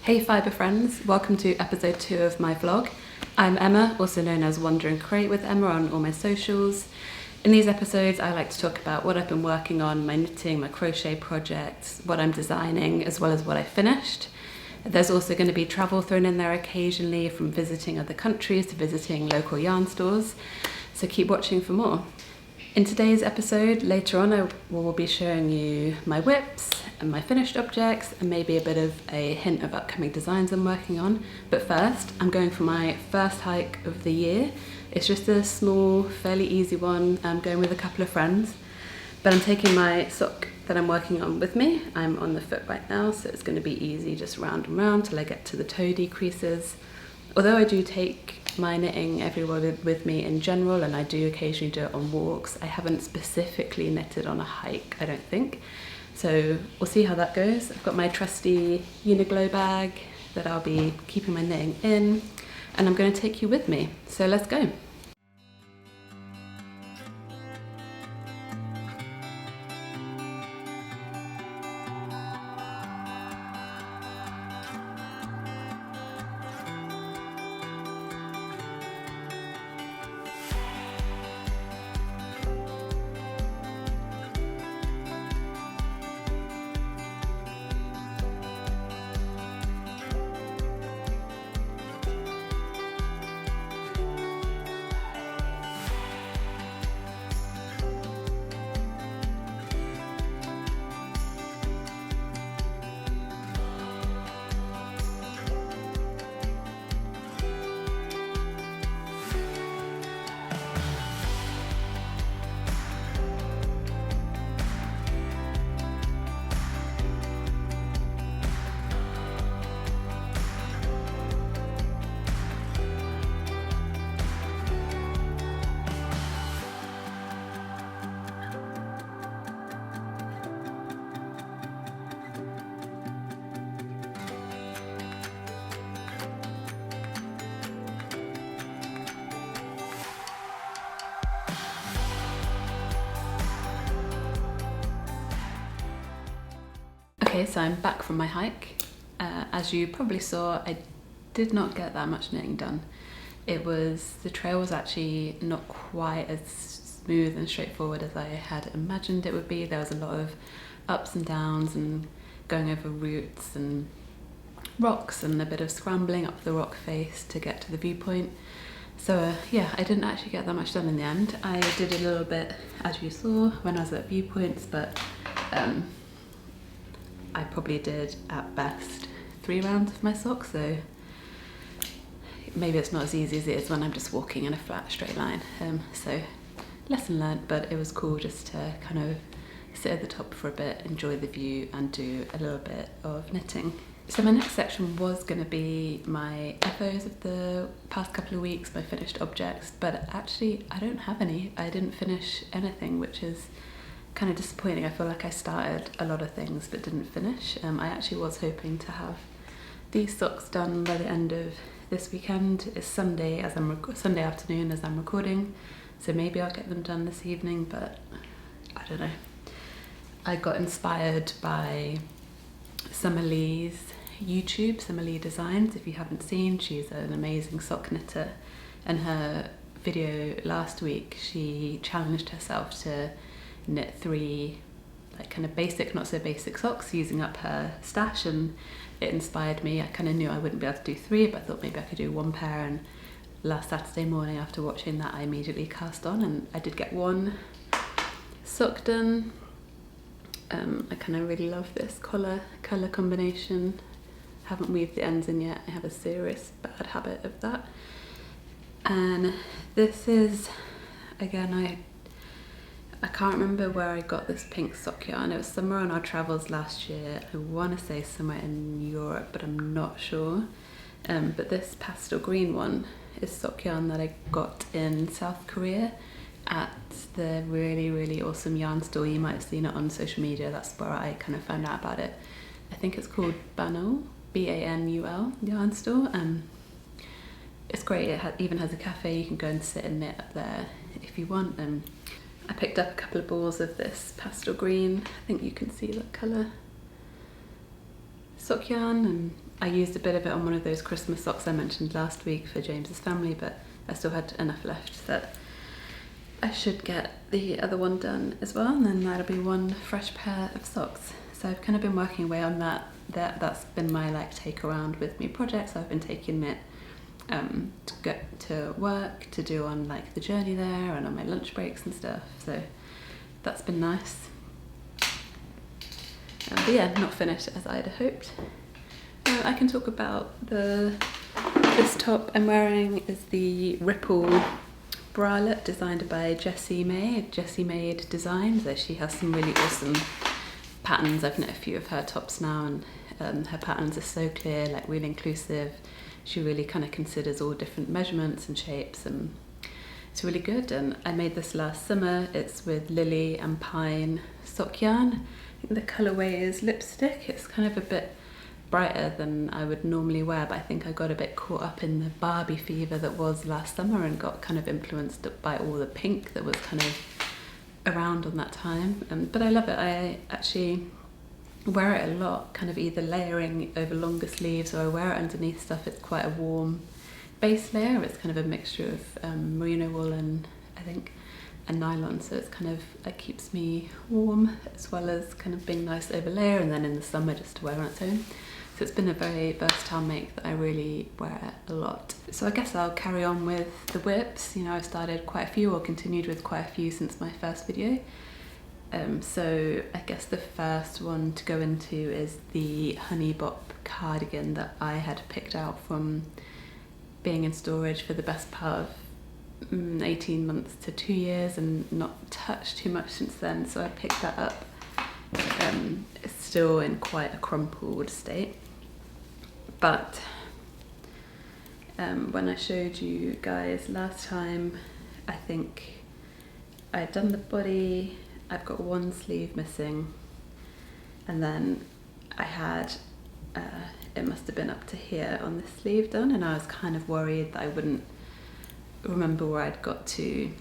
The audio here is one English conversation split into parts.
Hey fibre friends, welcome to episode 2 of my vlog. I'm Emma, also known as Wander and Create with Emma on all my socials. In these episodes I like to talk about what I've been working on, my knitting, my crochet projects, what I'm designing, as well as what I finished. There's also going to be travel thrown in there occasionally, from visiting other countries to visiting local yarn stores, so keep watching for more. In today's episode, later on I will be showing you my whips and my finished objects and maybe a bit of a hint of upcoming designs I'm working on. But first, I'm going for my first hike of the year. It's just a small, fairly easy one. I'm going with a couple of friends, but I'm taking my sock that I'm working on with me. I'm on the foot right now, so it's going to be easy, just round and round till I get to the toe decreases. Although I do take my knitting everywhere with me in general, and I do occasionally do it on walks, I haven't specifically knitted on a hike, I don't think. So we'll see how that goes. I've got my trusty Uniqlo bag that I'll be keeping my knitting in, and I'm going to take you with me. So let's go. Okay, so I'm back from my hike. As you probably saw, I did not get that much knitting done. The trail was actually not quite as smooth and straightforward as I had imagined it would be. There was a lot of ups and downs and going over roots and rocks and a bit of scrambling up the rock face to get to the viewpoint. So yeah, I didn't actually get that much done in the end. I did a little bit, as you saw, when I was at viewpoints, but I probably did at best 3 rounds of my sock, so maybe it's not as easy as it is when I'm just walking in a flat straight line. So lesson learned, but it was cool just to kind of sit at the top for a bit, enjoy the view and do a little bit of knitting. So my next section was going to be my FOs of the past couple of weeks, my finished objects, but actually I don't have any. I didn't finish anything, which is kind of disappointing. I feel like I started a lot of things but didn't finish. I actually was hoping to have these socks done by the end of this weekend. It's Sunday Sunday afternoon as I'm recording, so maybe I'll get them done this evening, but I don't know. I got inspired by Summer Lee's YouTube, Summer Lee Designs. If you haven't seen, she's an amazing sock knitter. In her video last week, she challenged herself to knit 3 like kind of basic, not so basic socks using up her stash, and it inspired me. I kind of knew I wouldn't be able to do 3, but I thought maybe I could do 1 pair, and last Saturday morning after watching that I immediately cast on, and I did get 1 sock done. I kind of really love this colour combination. Haven't weaved the ends in yet. I have a serious bad habit of that. And this is, again, I can't remember where I got this pink sock yarn. It was somewhere on our travels last year. I want to say somewhere in Europe, but I'm not sure. But this pastel green one is sock yarn that I got in South Korea at the really awesome yarn store. You might have seen it on social media. That's where I kind of found out about it. I think it's called Banul, B-A-N-U-L yarn store. It's great. It even has a cafe. You can go and sit and knit up there if you want. I picked up a couple of balls of this pastel green. I think you can see that colour sock yarn, and I used a bit of it on one of those Christmas socks I mentioned last week for James's family, but I still had enough left that I should get the other one done as well, and then that'll be one fresh pair of socks. So I've kind of been working away on that. That's been my like take around with me projects. I've been taking it to go to work, to do on like the journey there and on my lunch breaks and stuff. So that's been nice. But yeah, not finished as I'd hoped. I can talk about this top I'm wearing is the Ripple Bralette designed by Jassie Maed. Jassie Maed Designs. So she has some really awesome patterns. I've knit a few of her tops now, and her patterns are so clear, like really inclusive. She really kind of considers all different measurements and shapes, and it's really good. And I made this last summer. It's with lily and pine sock yarn. I think the colourway is lipstick. It's kind of a bit brighter than I would normally wear, but I think I got a bit caught up in the Barbie fever that was last summer and got kind of influenced by all the pink that was kind of around on that time. But I love it. I actually wear it a lot, kind of either layering over longer sleeves, or I wear it underneath stuff. It's quite a warm base layer. It's kind of a mixture of merino wool and I think a nylon, so it's kind of, it keeps me warm as well as kind of being nice over layer, and then in the summer just to wear on its own. So it's been a very versatile make that I really wear a lot. So I guess I'll carry on with the whips. You know, I've started quite a few, or continued with quite a few since my first video. So I guess the first one to go into is the Honeybop cardigan that I had picked out from being in storage for the best part of 18 months to 2 years and not touched too much since then. So I picked that up. It's still in quite a crumpled state, but when I showed you guys last time, I think I'd done the body. I've got one sleeve missing, and then I had it must have been up to here on this sleeve done, and I was kind of worried that I wouldn't remember where I'd got to,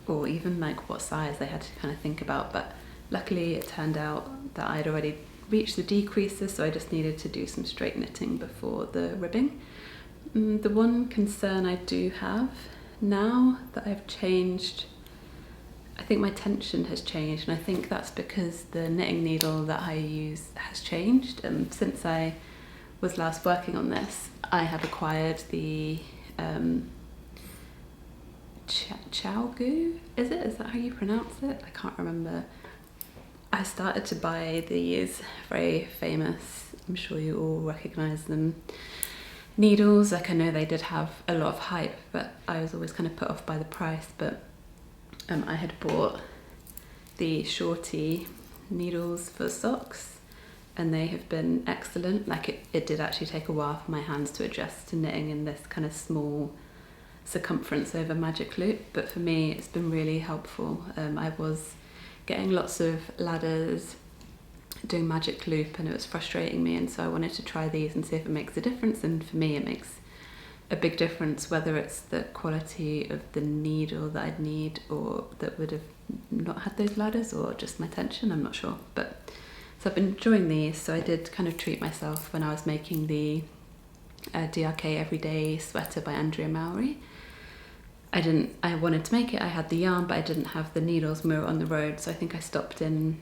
or even like what size I had to kind of think about. But luckily it turned out that I'd already reached the decreases, so I just needed to do some straight knitting before the ribbing. The one concern I do have now that I've changed, I think my tension has changed, and I think that's because the knitting needle that I use has changed. And since I was last working on this, I have acquired the Chowgu, is it? Is that how you pronounce it? I can't remember. I started to buy these very famous, I'm sure you all recognise them, needles. Like, I know they did have a lot of hype, but I was always kind of put off by the price. But I had bought the Shorty needles for socks, and they have been excellent. Like, it did actually take a while for my hands to adjust to knitting in this kind of small circumference over magic loop, but for me it's been really helpful. I was getting lots of ladders doing magic loop, and it was frustrating me, and so I wanted to try these and see if it makes a difference. And for me it makes a big difference, whether it's the quality of the needle that I'd need, or that would have not had those ladders, or just my tension, I'm not sure. But so I've been enjoying these. So I did kind of treat myself when I was making the DRK Everyday Sweater by Andrea Mowry. I wanted to make it, I had the yarn, but I didn't have the needles when we were on the road. So I think I stopped in,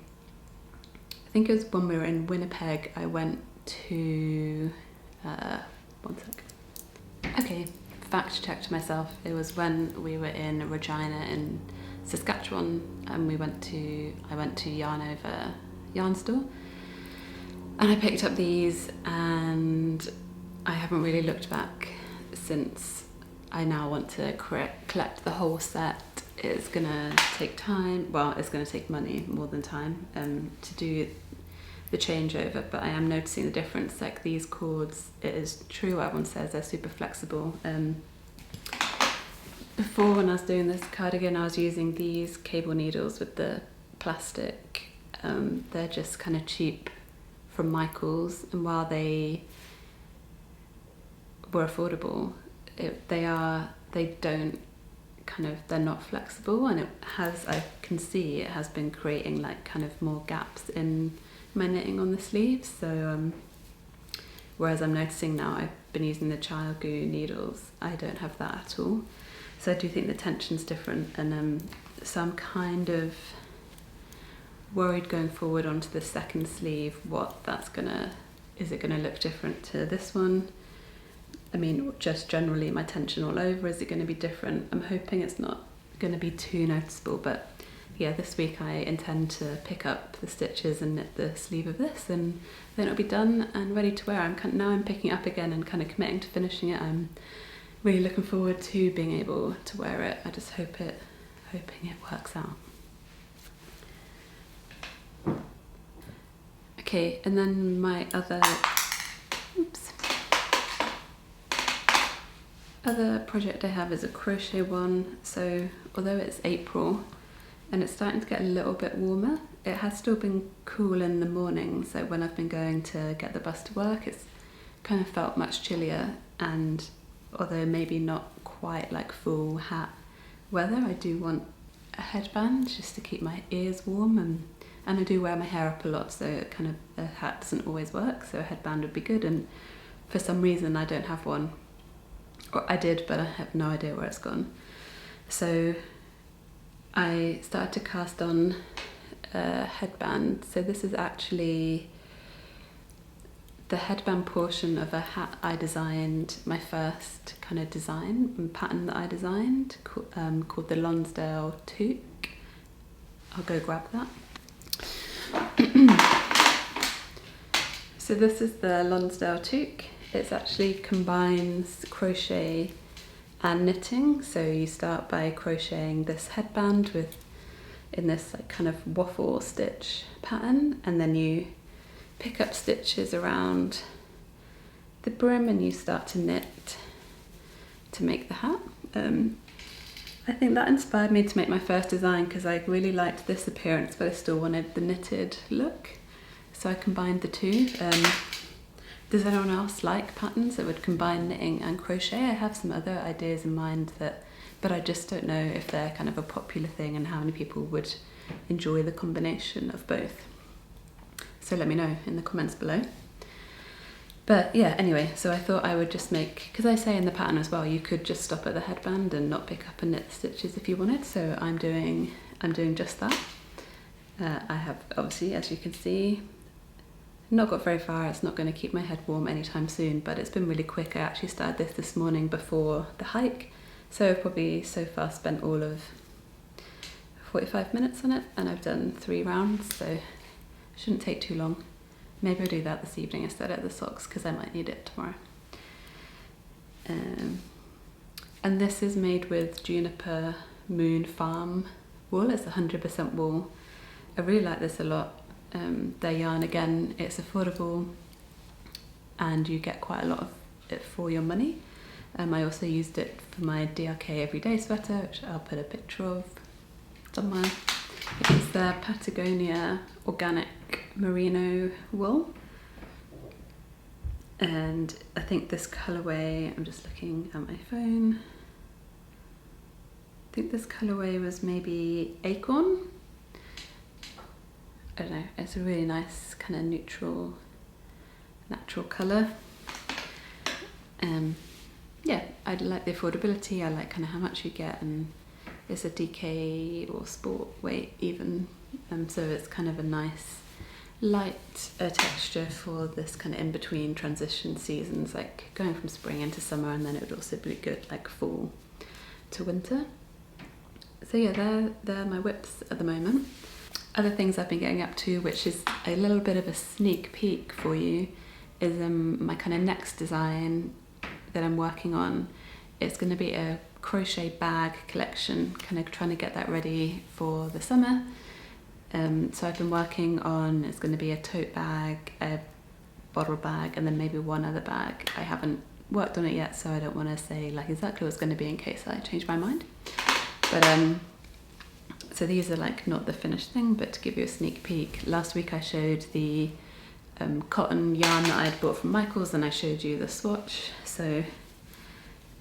I think it was when we were in Winnipeg, I went to, one sec. Okay, fact checked myself. It was when we were in Regina in Saskatchewan, and I went to Yarn Over yarn store, and I picked up these, and I haven't really looked back since. I now want to collect the whole set. It's gonna take time, well, it's gonna take money more than time to do the changeover, but I am noticing the difference. Like, these cords, it is true what everyone says, they're super flexible. Before, when I was doing this cardigan, I was using these cable needles with the plastic. They're just kind of cheap from Michael's, and while they were affordable, they're not flexible, and it has, I can see it has been creating like kind of more gaps in my knitting on the sleeves. So whereas I'm noticing now I've been using the child goo needles, I don't have that at all. So I do think the tension's different, and so I'm kind of worried going forward onto the second sleeve what that's is it gonna look different to this one? I mean, just generally my tension all over, is it gonna be different? I'm hoping it's not gonna be too noticeable, but yeah, this week I intend to pick up the stitches and knit the sleeve of this, and then it'll be done and ready to wear. Now I'm picking it up again and kind of committing to finishing it. I'm really looking forward to being able to wear it. I just hoping it works out. Okay, and then my other project I have is a crochet one. So although it's April and it's starting to get a little bit warmer, it has still been cool in the morning. So when I've been going to get the bus to work, it's kind of felt much chillier, and although maybe not quite like full hat weather, I do want a headband just to keep my ears warm, and I do wear my hair up a lot, so kind of a hat doesn't always work, so a headband would be good. And for some reason I don't have one, or I did, but I have no idea where it's gone. So I started to cast on a headband. So this is actually the headband portion of a hat I designed, my first kind of design and pattern that I designed, called the Lonsdale Toque. I'll go grab that. So this is the Lonsdale Toque. It actually combines crochet and knitting. So you start by crocheting this headband in this like kind of waffle stitch pattern, and then you pick up stitches around the brim and you start to knit to make the hat. I think that inspired me to make my first design because I really liked this appearance, but I still wanted the knitted look. So I combined the two. Does anyone else like patterns that would combine knitting and crochet? I have some other ideas in mind, but I just don't know if they're kind of a popular thing and how many people would enjoy the combination of both. So let me know in the comments below. But yeah, anyway, so I thought I would just make, because I say in the pattern as well, you could just stop at the headband and not pick up and knit the stitches if you wanted. So I'm doing just that. I have, obviously, as you can see, not got very far. It's not going to keep my head warm anytime soon, but it's been really quick. I actually started this morning before the hike, so I've probably so far spent all of 45 minutes on it, and I've done 3 rounds, so it shouldn't take too long. Maybe I'll do that this evening instead of the socks, because I might need it tomorrow. And this is made with Juniper Moon Farm wool. It's 100% wool. I really like this a lot. Their yarn, again, it's affordable and you get quite a lot of it for your money. I also used it for my DRK everyday sweater, which I'll put a picture of somewhere. It's the Patagonia organic merino wool, and I think this colourway, I'm just looking at my phone, I think this colourway was maybe acorn. I don't know, it's a really nice kind of neutral, natural colour. Yeah, I like the affordability, I like kind of how much you get, and it's a DK or sport weight even, so it's kind of a nice light texture for this kind of in-between transition seasons, like going from spring into summer, and then it would also be good like fall to winter. So yeah, they're my whips at the moment. Other things I've been getting up to, which is a little bit of a sneak peek for you, is my kind of next design that I'm working on. It's going to be a crochet bag collection, kind of trying to get that ready for the summer. So I've been working on, it's going to be a tote bag, a bottle bag, and then maybe one other bag. I haven't worked on it yet, so I don't want to say like exactly what it's going to be in case I change my mind. But so these are like not the finished thing, but to give you a sneak peek, last week I showed the cotton yarn that I had bought from Michael's, and I showed you the swatch. So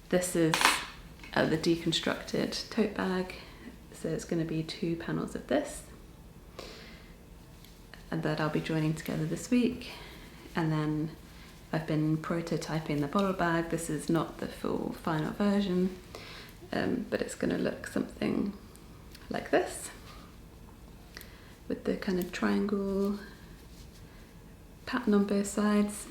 this is the deconstructed tote bag. So it's going to be 2 panels of this, and that I'll be joining together this week. And then I've been prototyping the bottle bag. This is not the full final version, but it's going to look something like this, with the kind of triangle pattern on both sides.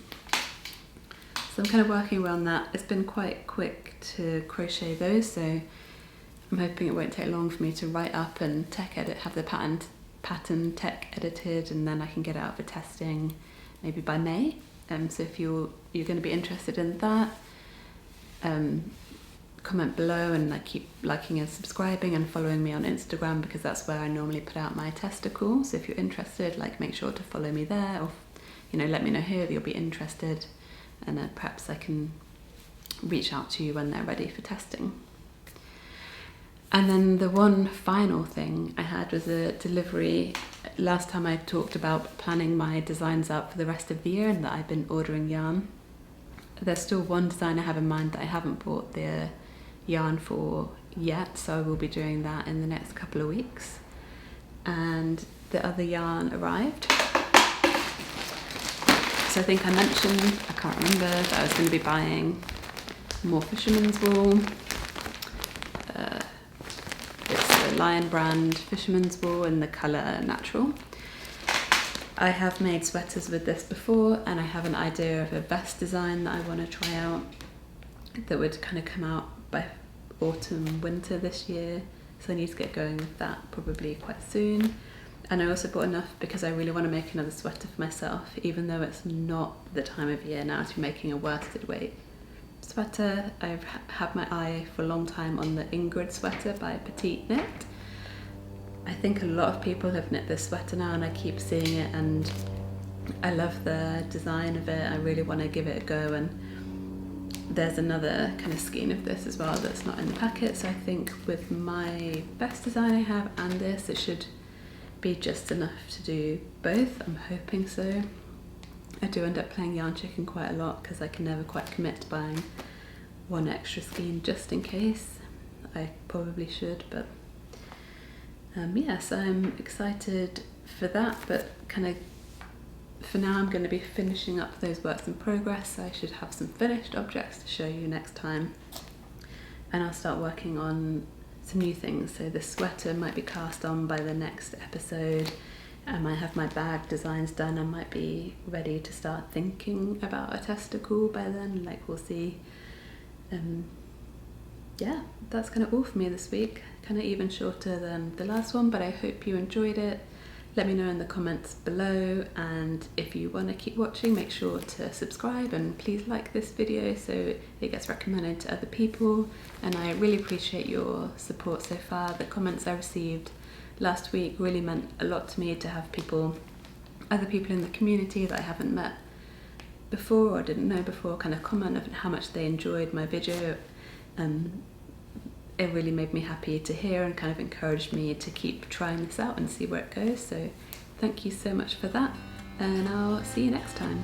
So I'm kind of working around that. It's been quite quick to crochet those, so I'm hoping it won't take long for me to write up and tech edit, have the pattern tech edited, and then I can get it out for testing maybe by May. So if you're going to be interested in that, comment below, and like keep liking and subscribing and following me on Instagram, because that's where I normally put out my testicle. So if you're interested, like make sure to follow me there, or let me know here that you'll be interested, and perhaps I can reach out to you when they're ready for testing. And then the one final thing I had was a delivery. Last time I talked about planning my designs out for the rest of the year and that I've been ordering yarn. There's still one design I have in mind that I haven't bought the yarn for yet, so I will be doing that in the next couple of weeks. And the other yarn arrived. So I think I mentioned, I can't remember, that I was going to be buying more fisherman's wool. It's the Lion brand fisherman's wool in the colour natural. I have made sweaters with this before, and I have an idea of a vest design that I want to try out that would kind of come out by autumn, winter this year. So I need to get going with that probably quite soon. And I also bought enough because I really want to make another sweater for myself, even though it's not the time of year now to be making a worsted weight sweater. I've had my eye for a long time on the Ingrid sweater by Petite Knit. I think a lot of people have knit this sweater now, and I keep seeing it, and I love the design of it. I really want to give it a go, and there's another kind of skein of this as well that's not in the packet. So I think with my best design I have and this, it should be just enough to do both. I'm hoping so. I do end up playing yarn chicken quite a lot because I can never quite commit to buying one extra skein just in case. I probably should, but yes, I'm excited for that, but kind of for now I'm going to be finishing up those works in progress, so I should have some finished objects to show you next time, and I'll start working on some new things. So the sweater might be cast on by the next episode. I might have my bag designs done. I might be ready to start thinking about a testicle by then, like we'll see. Yeah, that's kind of all for me this week. Kind of even shorter than the last one, but I hope you enjoyed it. Let me know in the comments below, and if you want to keep watching, make sure to subscribe, and please like this video so it gets recommended to other people. And I really appreciate your support so far. The comments I received last week really meant a lot to me, to have other people in the community that I haven't met before or didn't know before, kind of comment of how much they enjoyed my video. It really made me happy to hear, and kind of encouraged me to keep trying this out and see where it goes. So thank you so much for that, and I'll see you next time.